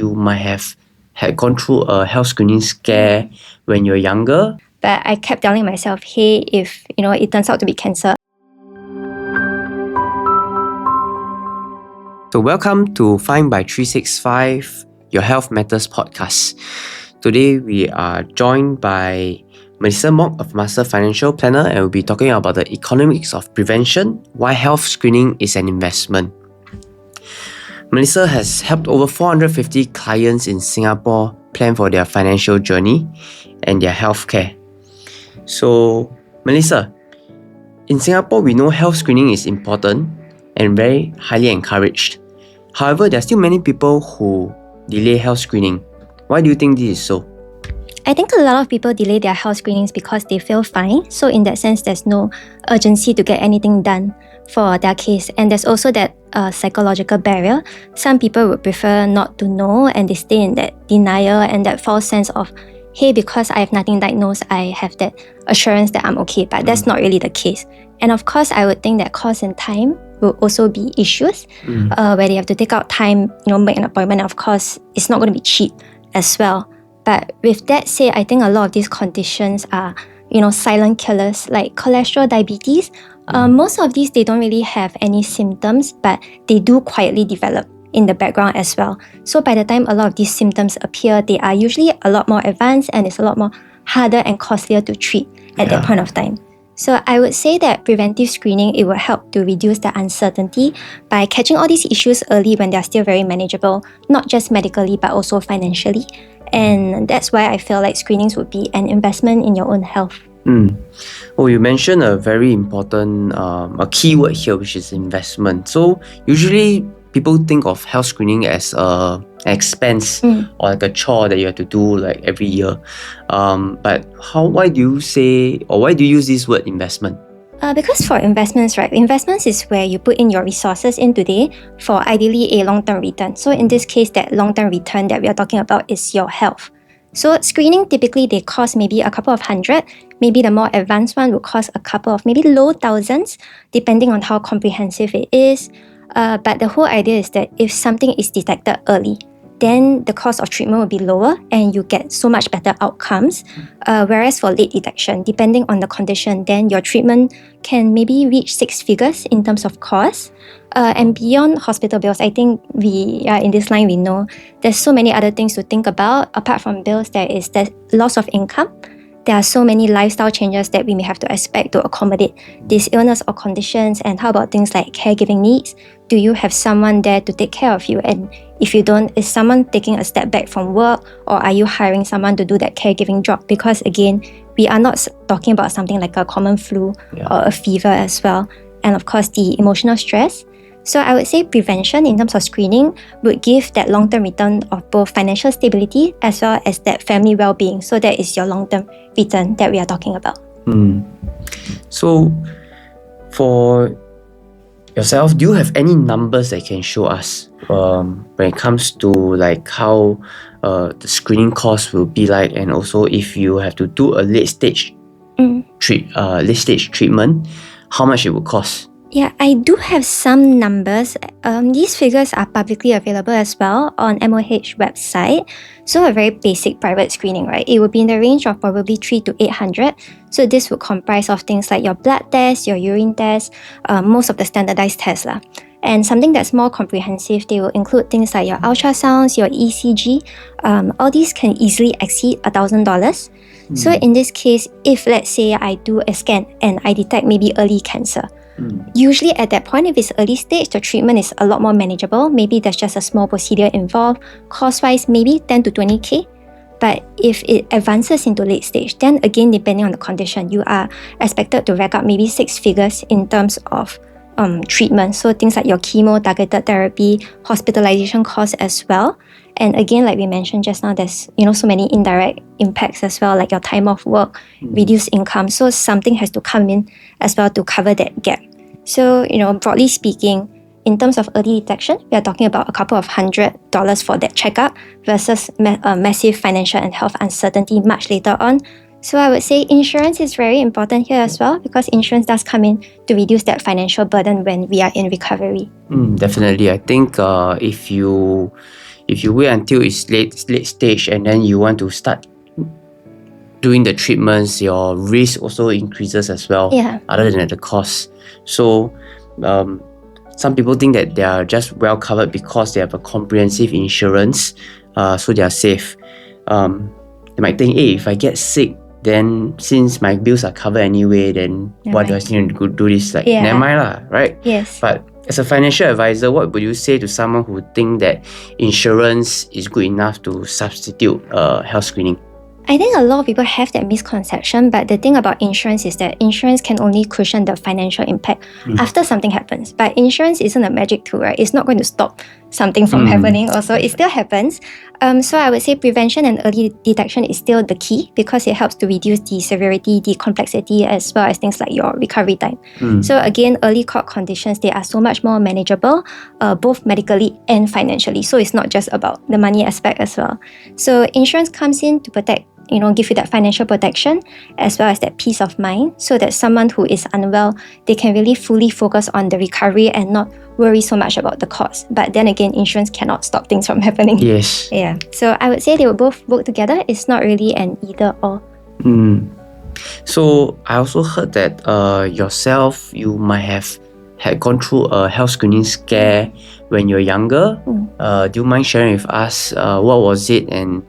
You might have had gone through a health screening scare when you're younger. But I kept telling myself, hey, if it turns out to be cancer. So welcome to Fine by 365, your Health Matters podcast. Today we are joined by Melissa Mok of Master Financial Planner, and we'll be talking about the economics of prevention, why health screening is an investment. Melissa has helped over 450 clients in Singapore plan for their financial journey and their healthcare. So, Melissa, in Singapore, we know health screening is important and very highly encouraged. However, there are still many people who delay health screening. Why do you think this is so? I think a lot of people delay their health screenings because they feel fine. So in that sense, there's no urgency to get anything done for their case. And there's also that psychological barrier. Some people would prefer not to know, and they stay in that denial and that false sense of, hey, because I have nothing diagnosed, I have that assurance that I'm okay. But that's not really the case. And of course, I would think that cost and time will also be issues where they have to take out time, make an appointment. Of course, it's not going to be cheap as well. But with that said, I think a lot of these conditions are, silent killers like cholesterol, diabetes. Most of these, they don't really have any symptoms, but they do quietly develop in the background as well. So by the time a lot of these symptoms appear, they are usually a lot more advanced and it's a lot more harder and costlier to treat at that point of time. So I would say that preventive screening, it will help to reduce the uncertainty by catching all these issues early when they're still very manageable, not just medically, but also financially. And that's why I feel like screenings would be an investment in your own health. Oh, you mentioned a very important a key word here, which is investment. So usually people think of health screening as an expense or like a chore that you have to do like every year. But why do you use this word investment? Because for investments, right? Investments is where you put in your resources in today for ideally a long-term return. So in this case, that long-term return that we are talking about is your health. So screening, typically they cost maybe a couple of hundred. Maybe the more advanced one will cost a couple of maybe low thousands, depending on how comprehensive it is. But the whole idea is that if something is detected early, then the cost of treatment will be lower and you get so much better outcomes. Whereas for late detection, depending on the condition, then your treatment can maybe reach 6 figures in terms of cost. And beyond hospital bills, I think we are in this line, we know there's so many other things to think about. Apart from bills, there is the loss of income. There are so many lifestyle changes that we may have to expect to accommodate this illness or conditions. And how about things like caregiving needs? Do you have someone there to take care of you? And if you don't, is someone taking a step back from work, or are you hiring someone to do that caregiving job? Because again, we are not talking about something like a common flu or a fever as well. And of course, the emotional stress. So I would say prevention in terms of screening would give that long-term return of both financial stability as well as that family well-being. So that is your long-term return that we are talking about. So for yourself, do you have any numbers that can show us when it comes to like how the screening cost will be like, and also if you have to do a late stage treatment, how much it will cost? Yeah, I do have some numbers. These figures are publicly available as well on MOH website. So a very basic private screening, right? It would be in the range of probably 300 to 800. So this would comprise of things like your blood test, your urine test, most of the standardized tests lah. And something that's more comprehensive, they will include things like your ultrasounds, your ECG. All these can easily exceed $1,000. So in this case, if let's say I do a scan and I detect maybe early cancer, usually at that point, if it's early stage, the treatment is a lot more manageable. Maybe there's just a small procedure involved. Cost-wise, maybe 10 to 20K. But if it advances into late stage, then again, depending on the condition, you are expected to rack up maybe 6 figures in terms of treatment. So things like your chemo, targeted therapy, hospitalization costs as well. And again, like we mentioned just now, there's so many indirect impacts as well, like your time off work, reduced income. So something has to come in as well to cover that gap. So, broadly speaking, in terms of early detection, we are talking about a couple of $100 for that checkup versus massive financial and health uncertainty much later on. So I would say insurance is very important here as well, because insurance does come in to reduce that financial burden when we are in recovery. Definitely. I think if you if you wait until it's late stage and then you want to start doing the treatments, your risk also increases as well. Yeah. Other than the cost. So some people think that they are just well covered because they have a comprehensive insurance, so they are safe. They might think, hey, if I get sick, then since my bills are covered anyway, then what do I need to do this? Like, never mind lah, right? Yes. But as a financial advisor, what would you say to someone who think that insurance is good enough to substitute health screening? I think a lot of people have that misconception, but the thing about insurance is that insurance can only cushion the financial impact after something happens. But insurance isn't a magic tool, right? It's not going to stop something from happening also. It still happens. So I would say prevention and early detection is still the key because it helps to reduce the severity, the complexity, as well as things like your recovery time. So again, early court conditions, they are so much more manageable, both medically and financially. So it's not just about the money aspect as well. So insurance comes in to protect, give you that financial protection as well as that peace of mind so that someone who is unwell, they can really fully focus on the recovery and not worry so much about the cost. But then again, insurance cannot stop things from happening. Yes. Yeah. So I would say they will both work together. It's not really an either or. So I also heard that yourself, you might have had gone through a health screening scare when you're younger. Do you mind sharing with us what was it and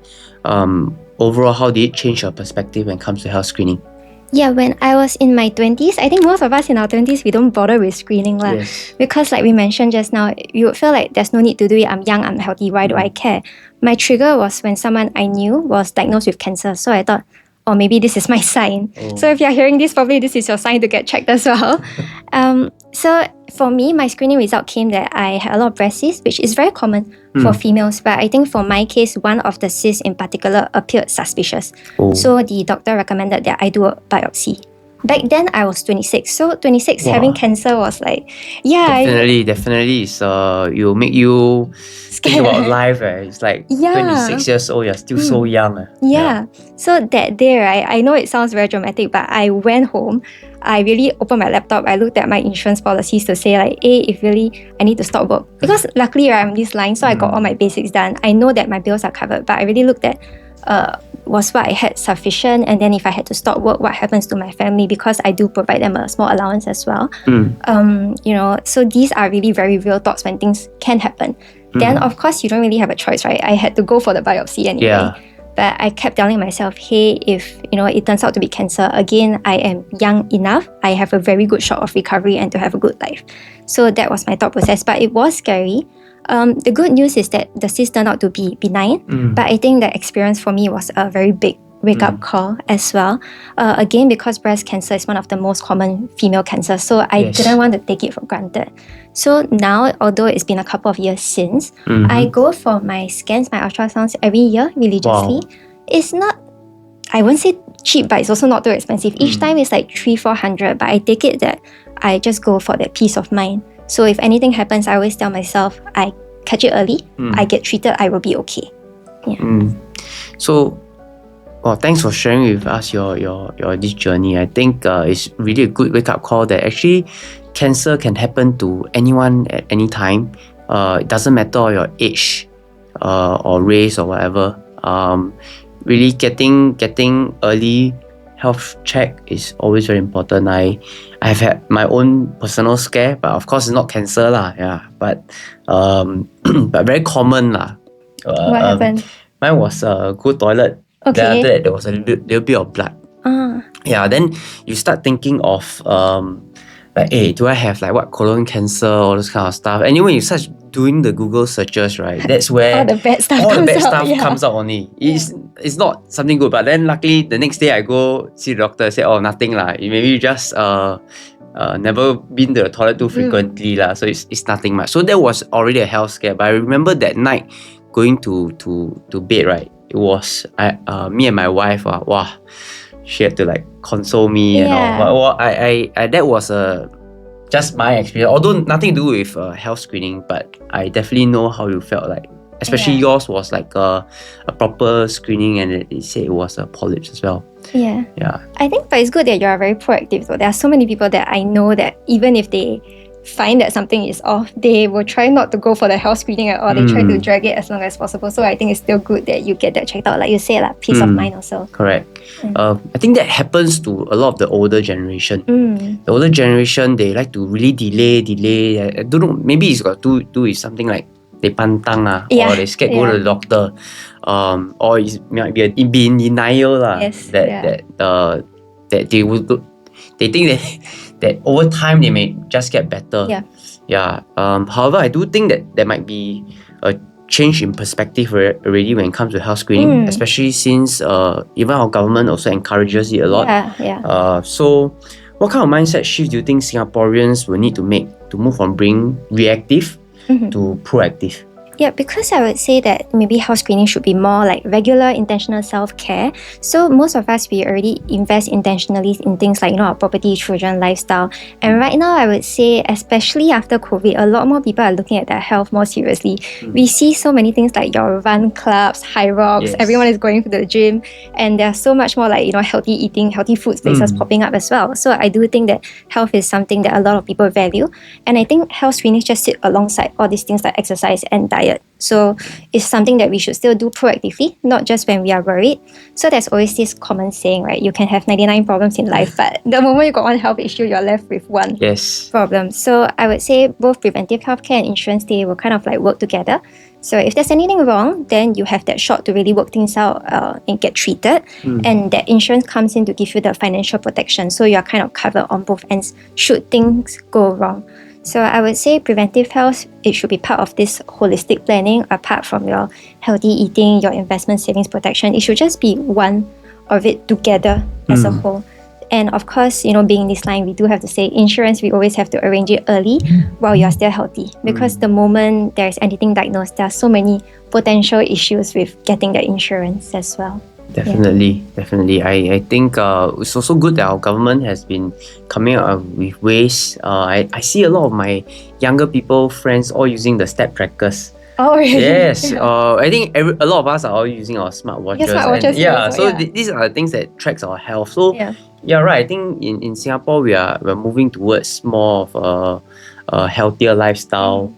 overall, how did it change your perspective when it comes to health screening? Yeah, when I was in my 20s, I think most of us in our 20s, we don't bother with screening. Yes. Because like we mentioned just now, you would feel like there's no need to do it. I'm young, I'm healthy, why do I care? My trigger was when someone I knew was diagnosed with cancer. So I thought, oh, maybe this is my sign. So if you're hearing this, probably this is your sign to get checked as well. So for me, my screening result came that I had a lot of breast cysts, which is very common for females. But I think for my case, one of the cysts in particular appeared suspicious. So the doctor recommended that I do a biopsy. Back then, I was 26. So 26, having cancer was like, Definitely. It's, it'll make you think about life. It's like 26 years old, you're still so young. So that day, right, I know it sounds very dramatic, but I went home. I really opened my laptop. I looked at my insurance policies to say like, hey, if really I need to stop work. Because luckily, right, I'm this line, so I got all my basics done. I know that my bills are covered, but I really looked at was what I had sufficient, and then if I had to stop work, what happens to my family, because I do provide them a small allowance as well. So these are really very real thoughts when things can happen. Then of course you don't really have a choice, right? I had to go for the biopsy anyway. But I kept telling myself, hey, if it turns out to be cancer, again, I am young enough, I have a very good shot of recovery and to have a good life. So that was my thought process, but it was scary. The good news is that the cyst turned out to be benign, but I think the experience for me was a very big wake-up call as well. Again, because breast cancer is one of the most common female cancers, so I didn't want to take it for granted. So now, although it's been a couple of years since, I go for my scans, my ultrasounds every year religiously. It's not, I won't say cheap, but it's also not too expensive. Each time it's like 300-400, but I take it that I just go for that peace of mind. So if anything happens, I always tell myself, I catch it early, I get treated, I will be okay. So, thanks for sharing with us your this journey. I think it's really a good wake-up call that actually cancer can happen to anyone at any time. It doesn't matter your age or race or whatever. Really getting early health check is always very important. I have had my own personal scare, but of course it's not cancer lah. But but very common lah. What happened? Mine was go toilet. Then after that there was a little bit of blood. Then you start thinking of like, hey, do I have like what colon cancer, all this kind of stuff. And when you start doing the Google searches, right, that's where all the bad stuff comes out only. It's not something good. But then luckily the next day I go see the doctor, say, oh, nothing lah. Maybe you just never been to the toilet too frequently lah. So it's nothing much. So that was already a health scare. But I remember that night going to bed, right, it was me and my wife, she had to like console me and all. But I that was just my experience. Although nothing to do with health screening, but I definitely know how you felt like. Especially yours was like a proper screening, and it said it was a polyps as well. I think, but it's good that you are very proactive. So there are so many people that I know that even if they find that something is off, they will try not to go for the health screening at all. They try to drag it as long as possible. So I think it's still good that you get that checked out. Like you say, like peace of mind also. Correct. I think that happens to a lot of the older generation. The older generation, they like to really delay. I don't know, maybe it's got to do with something like they pantang or they scared go to the doctor. Or it might be in denial that they think that over time they may just get better. However, I do think that there might be a change in perspective already when it comes to health screening, especially since even our government also encourages it a lot. So what kind of mindset shift do you think Singaporeans will need to make to move from being reactive to proactive? Yeah, because I would say that maybe health screening should be more like regular, intentional self-care. So most of us, we already invest intentionally in things like, our property, children, lifestyle. And right now, I would say, especially after COVID, a lot more people are looking at their health more seriously. We see so many things like your run clubs, high rocks, everyone is going to the gym. And there's so much more like, healthy eating, healthy food places popping up as well. So I do think that health is something that a lot of people value. And I think health screening just sit alongside all these things like exercise and diet. So it's something that we should still do proactively, not just when we are worried. So there's always this common saying, right? You can have 99 problems in life, but the moment you got one health issue, you're left with one problem. So I would say both preventive healthcare and insurance, they will kind of like work together. So if there's anything wrong, then you have that shot to really work things out and get treated. And that insurance comes in to give you the financial protection. So you're kind of covered on both ends should things go wrong. So I would say preventive health, it should be part of this holistic planning apart from your healthy eating, your investment savings protection. It should just be one of it together as a whole. And of course, being in this line, we do have to say insurance, we always have to arrange it early while you're still healthy. Because the moment there's anything diagnosed, there are so many potential issues with getting the insurance as well. Definitely. I think it's also good that our government has been coming up with ways. I see a lot of my younger people, friends, all using the step trackers. Oh, really? Yes. I think a lot of us are all using our smartwatches. So these are the things that tracks our health. So right. I think in Singapore we're moving towards more of a healthier lifestyle.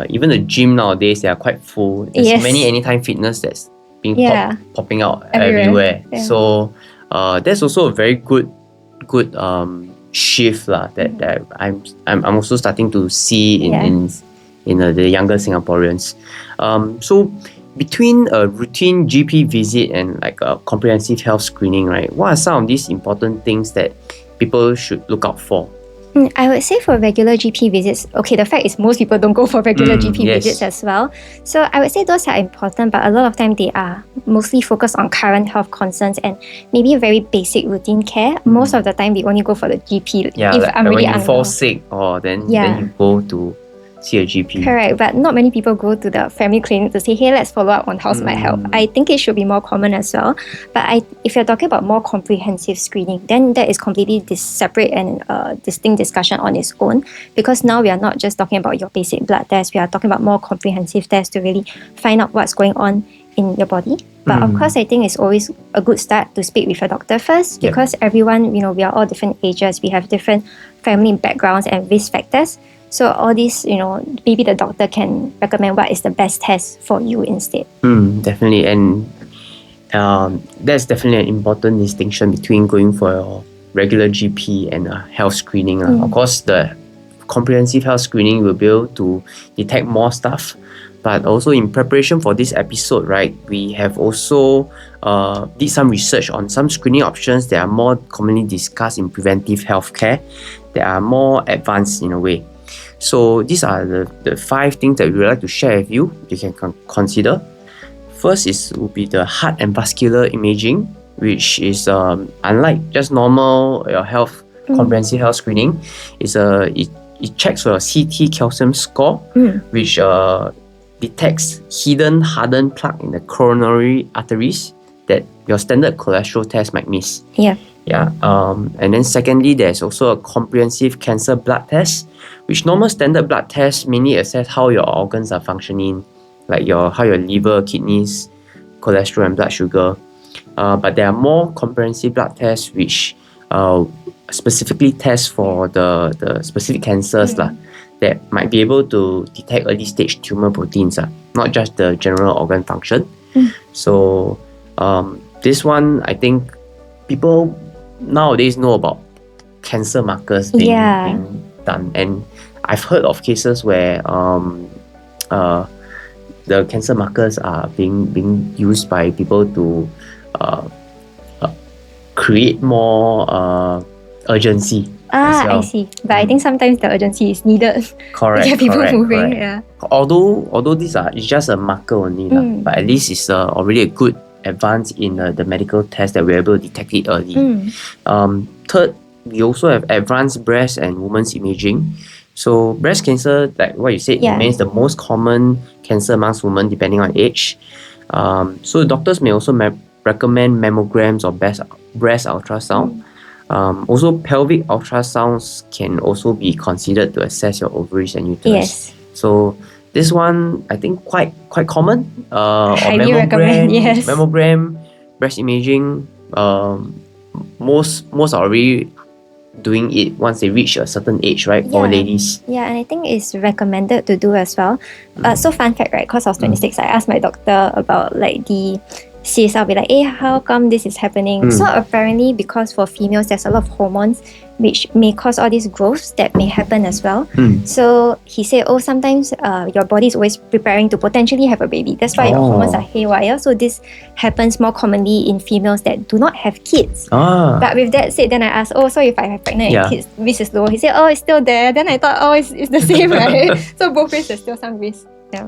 Even the gym nowadays, they are quite full. There's many anytime fitness that's being popping out everywhere. So that's also a very good shift that I'm also starting to see in the younger Singaporeans. So between a routine GP visit and like a comprehensive health screening, right? What are some of these important things that people should look out for? I would say for regular GP visits, okay, the fact is most people don't go for regular GP visits as well. So I would say those are important, but a lot of time they are mostly focused on current health concerns and maybe a very basic routine care. Most of the time, we only go for the GP if I'm really when you fall sick, or then you go to see a GP. Correct, but not many people go to the family clinic to say, hey, let's follow up on how's my health. I think it should be more common as well. But if you're talking about more comprehensive screening, then that is completely separate and distinct discussion on its own. Because now we are not just talking about your basic blood test, we are talking about more comprehensive tests to really find out what's going on in your body. But of course, I think it's always a good start to speak with your doctor first, because everyone, we are all different ages, we have different family backgrounds and risk factors. So all these, maybe the doctor can recommend what is the best test for you instead. Definitely. And that's definitely an important distinction between going for a regular GP and a health screening. Of course, the comprehensive health screening will be able to detect more stuff. But also in preparation for this episode, right, we have also did some research on some screening options that are more commonly discussed in preventive healthcare that are more advanced in a way. So these are the 5 things that we would like to share with you. You can consider. First will be the heart and vascular imaging, which is unlike just normal health comprehensive health screening. It checks for your CT calcium score, which detects hidden hardened plaque in the coronary arteries that your standard cholesterol test might miss. And then secondly, there's also a comprehensive cancer blood test, which normal standard blood tests mainly assess how your organs are functioning, like how your liver, kidneys, cholesterol and blood sugar. But there are more comprehensive blood tests which specifically test for the specific cancers. that might be able to detect early stage tumor proteins, not just the general organ function. So this one, I think people nowadays know about cancer markers being done, and I've heard of cases where the cancer markers are being used by people to create more urgency. I see. But I think sometimes the urgency is needed Correct. to get people moving. Correct. Yeah. Although these are, it's just a marker only, but at least it's already a good advance in the medical test that we're able to detect it early. Third, we also have advanced breast and women's imaging. So breast cancer, like what you said, remains the most common cancer amongst women depending on age. So doctors may also recommend mammograms or breast ultrasound. Also, pelvic ultrasounds can also be considered to assess your ovaries and uterus. So this one, I think quite common. Highly recommend. Mammogram, breast imaging. Most are already doing it once they reach a certain age, right? For ladies. Yeah, and I think it's recommended to do as well. So fun fact, right? Because I was 26, I asked my doctor about like the cyst. I'll be like, hey, how come this is happening? So apparently, because for females, there's a lot of hormones which may cause all these growths that may happen as well. So he said, sometimes your body is always preparing to potentially have a baby. That's why your hormones are haywire. So this happens more commonly in females that do not have kids. But with that said, then I asked, so if I have pregnant and kids, risk is low. He said, it's still there. Then I thought, it's the same, right? So both ways there's still some risk. Yeah.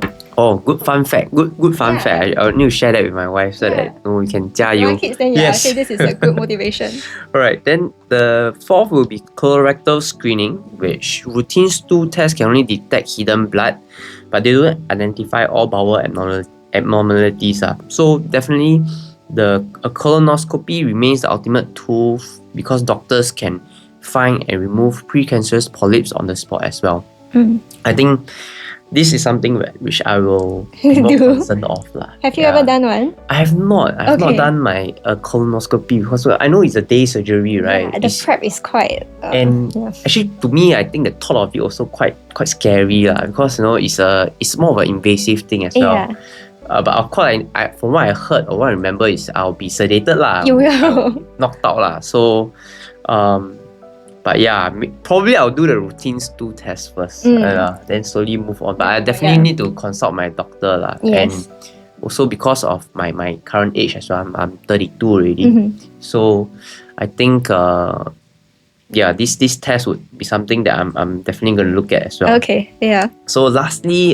Good fun fact. Good fun fact. I'll need to share that with my wife so that we can 加油. My kids, then okay, this is a good motivation. Alright, then the fourth will be colorectal screening, which routine stool tests can only detect hidden blood, but they don't identify all bowel abnormalities. So definitely a colonoscopy remains the ultimate tool because doctors can find and remove precancerous polyps on the spot as well. I think this is something which I will be more concerned of. Have you ever done one? I have not. I have not done my colonoscopy because I know it's a day surgery, right? Yeah, the prep is quite... actually, to me, I think the thought of it also quite scary because it's more of an invasive thing as well. But of course, from what I heard or what I remember is I'll be sedated. You will. Knocked out. So... but yeah, probably I'll do the routine stool test first, then slowly move on. But I definitely need to consult my doctor. And also because of my current age as well, I'm 32 already. So I think this test would be something that I'm definitely going to look at as well. Okay, yeah. So lastly,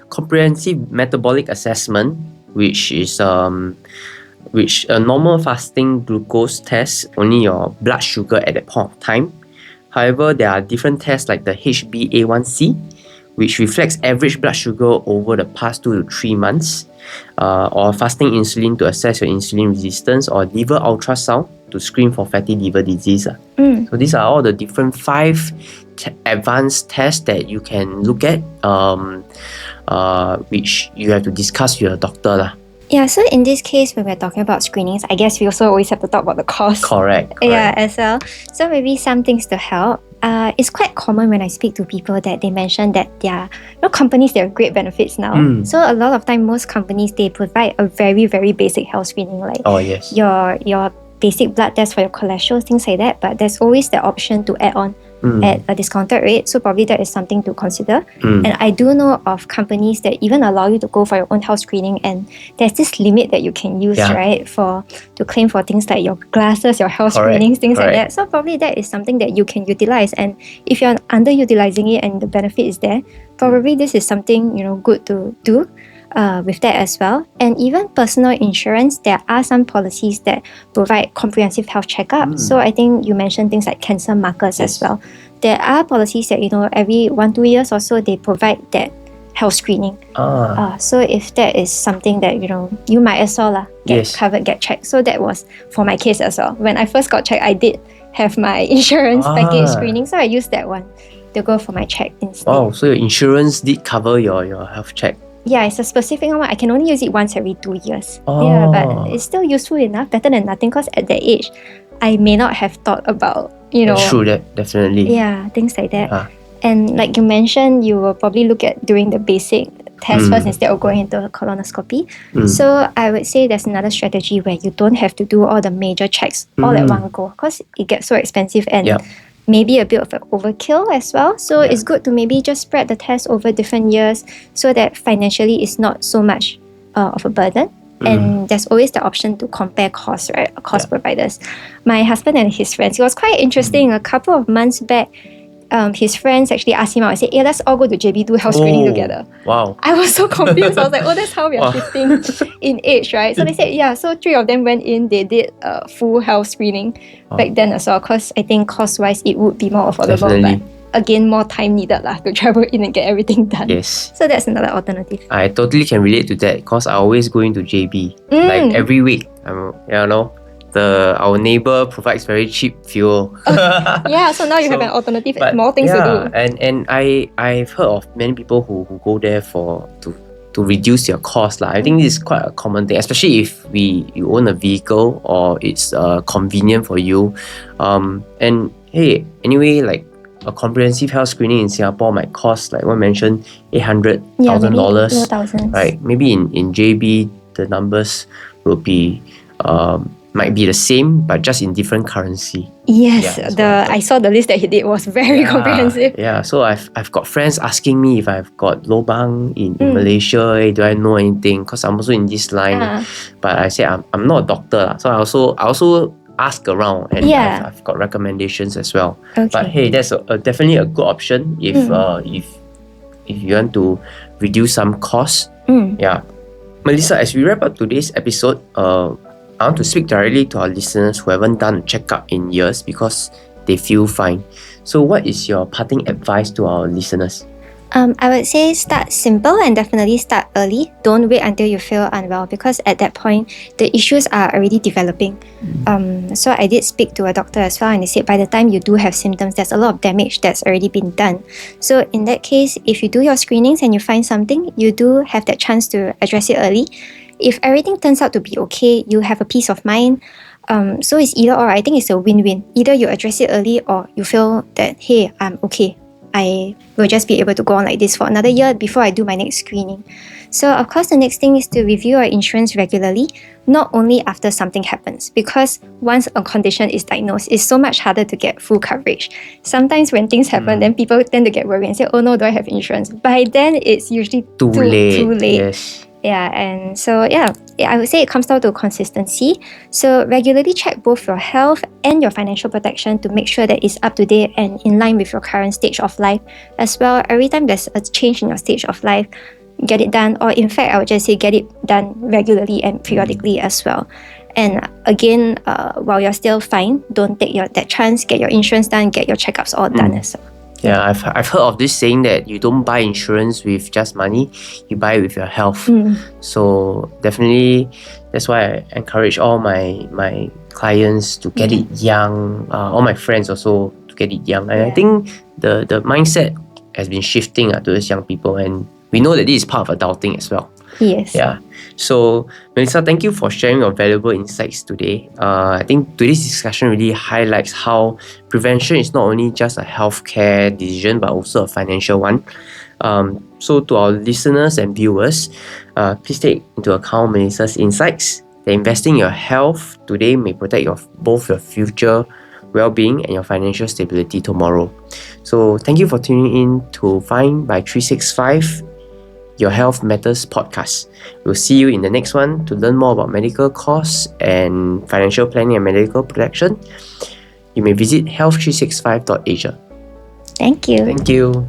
comprehensive metabolic assessment, which is a normal fasting glucose test only your blood sugar at that point of time. However, there are different tests like the HbA1c, which reflects average blood sugar over the past 2 to 3 months, or fasting insulin to assess your insulin resistance, or liver ultrasound to screen for fatty liver disease. So these are all the different 5 advanced tests that you can look at, which you have to discuss with your doctor. Yeah, so in this case, when we're talking about screenings, I guess we also always have to talk about the cost. Correct. Yeah, as well. So maybe some things to help. It's quite common when I speak to people that they mention that companies, they have great benefits now. So a lot of time, most companies, they provide a very, very basic health screening, like your basic blood test for your cholesterol, things like that. But there's always the option to add on at a discounted rate. So probably that is something to consider. And I do know of companies that even allow you to go for your own health screening, and there's this limit that you can use, right, to claim for things like your glasses, your health screenings, things like that. So probably that is something that you can utilize. And if you're underutilizing it and the benefit is there, probably this is something good to do. With that as well. And even personal insurance, there are some policies that provide comprehensive health checkup. So I think you mentioned things like cancer markers as well. There are policies that every 1-2 years or so they provide that health screening. So if that is something that you might as well get covered, get checked. So that was for my case as well. When I first got checked, I did have my insurance package screening, so I used that one to go for my check instead. Oh, so your insurance did cover your health check? Yeah, it's a specific one. I can only use it once every 2 years. Yeah, but it's still useful enough, better than nothing, because at that age, I may not have thought about, That's true, that definitely. Yeah, things like that. And like you mentioned, you will probably look at doing the basic test first instead of going into a colonoscopy. So I would say there's another strategy where you don't have to do all the major checks all at one go, because it gets so expensive and Yep. maybe a bit of an overkill as well. So it's good to maybe just spread the test over different years so that financially it's not so much of a burden. And there's always the option to compare costs, right? Cost providers. My husband and his friends, it was quite interesting. A couple of months back, his friends actually asked him out and said, "Hey, let's all go to JB do health screening together." Wow. I was so confused. I was like, "Oh, that's how we are shifting in age, right?" So they said, yeah, so 3 of them went in, they did a full health screening back then as well, because I think cost-wise it would be more affordable. Definitely. But again, more time needed to travel in and get everything done. Yes. So that's another alternative. I totally can relate to that because I always go into JB like every week. Our neighbor provides very cheap fuel. Yeah, so now you have an alternative, more things to do. And I've heard of many people who go there to reduce their cost. I think this is quite a common thing, especially if you own a vehicle or it's convenient for you. And hey, anyway, like a comprehensive health screening in Singapore might cost, like one mentioned, $800,000. Right? Maybe in JB the numbers will be might be the same, but just in different currency. Yes, I saw the list that he did was very comprehensive. Yeah, so I've got friends asking me if I've got lobang in Malaysia. Hey, do I know anything? Because I'm also in this line. But I said I'm not a doctor, so I also ask around, and I've got recommendations as well. Okay. But hey, that's definitely a good option if you want to reduce some costs. Yeah, Melissa, as we wrap up today's episode, I want to speak directly to our listeners who haven't done a checkup in years because they feel fine. So what is your parting advice to our listeners? I would say start simple and definitely start early. Don't wait until you feel unwell, because at that point, the issues are already developing. So I did speak to a doctor as well, and they said by the time you do have symptoms, there's a lot of damage that's already been done. So in that case, if you do your screenings and you find something, you do have that chance to address it early. If everything turns out to be okay, you have a peace of mind. So it's either or. I think it's a win-win. Either you address it early or you feel that, hey, I'm okay. I will just be able to go on like this for another year before I do my next screening. So of course, the next thing is to review your insurance regularly, not only after something happens, because once a condition is diagnosed, it's so much harder to get full coverage. Sometimes when things happen, then people tend to get worried and say, oh no, do I have insurance? By then, it's usually too late. Yes. Yeah, and so I would say it comes down to consistency. So regularly check both your health and your financial protection to make sure that it's up to date and in line with your current stage of life. As well, every time there's a change in your stage of life, get it done. Or in fact, I would just say get it done regularly and periodically as well. And again, while you're still fine, don't take that chance. Get your insurance done, get your checkups all done as well. Yeah, I've heard of this saying that you don't buy insurance with just money, you buy it with your health. So definitely, that's why I encourage all my clients to get it young, all my friends also to get it young. And I think the mindset has been shifting to these young people, and we know that this is part of adulting as well. Yes. Yeah. So, Melissa, thank you for sharing your valuable insights today. I think today's discussion really highlights how prevention is not only just a healthcare decision, but also a financial one. So, to our listeners and viewers, please take into account Melissa's insights. That investing in your health today may protect both your future well-being and your financial stability tomorrow. So, thank you for tuning in to Fine by 365. Your Health Matters podcast. We'll see you in the next one to learn more about medical costs and financial planning and medical protection. You may visit health365.asia. Thank you. Thank you.